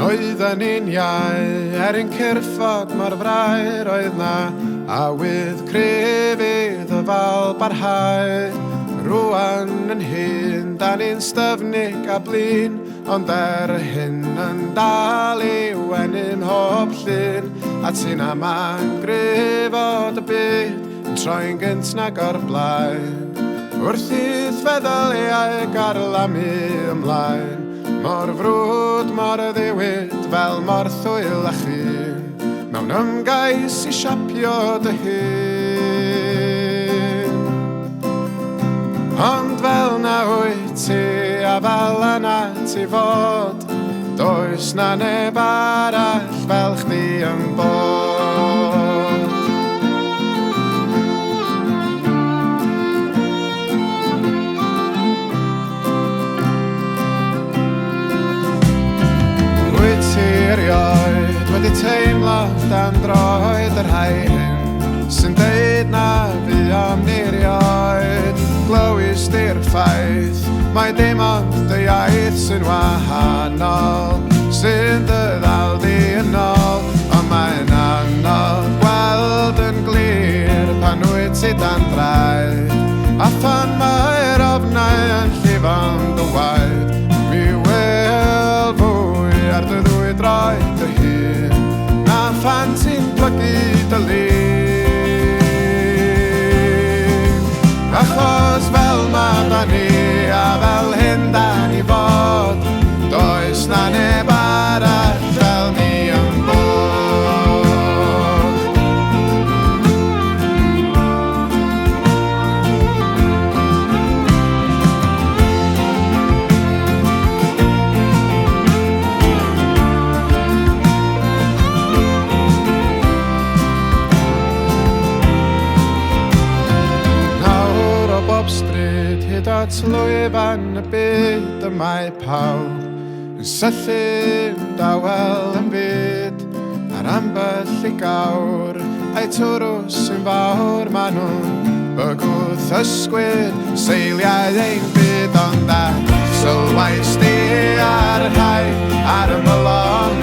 Oedden ni'n iau ein cyrffog mor fraer oedd na, a wydd crefydd y fal barhau. Rwan yn hyn, da ni'n styfnig a blin, ond hyn yn dal i wenym hob llun, a ti'n ama'n grefod y byd, yn troi'n gynt nag o'r blaen. Wrth idd feddwl ei garlamu ymlaen, mor frwd, mor ddiwyd, fel mor thwyl a chyn, mewn ymgais i siapio dy hun. Ond fel na wyt ti a fel yna ti fod, does na neb arall fel chdi yn bod. Wyt ti erioed wedi teimlo dan droed yr rhai hyn, sy'n deud na fi am nirioed. Glywys di'r ffaith, mae dim ond dy iaith sy'n wahanol, sy'n dy ddal di yn ôl. Ond mae'n anodd gweld yn glir pan wyt ti dan draed, a phan mae'r ofnau yn llifo'n dy waed. Mi wyl fwy ar dy ddwy droed dy hun, na phan ti'n plygu dy lun. Achos fel ma da ni a fel hyn da ni fod, does na neb arall fel ni yn bod. Stryd hyd at lwyfan y byd y mae pawb yn syllu'n dawel yn byd ar ambell i gawr a'i twrws yn fawr. Ma' nhw'n bygwth ysgwyd seiliau ein byd, ond a sylwais di ar y rhai ar y mylon.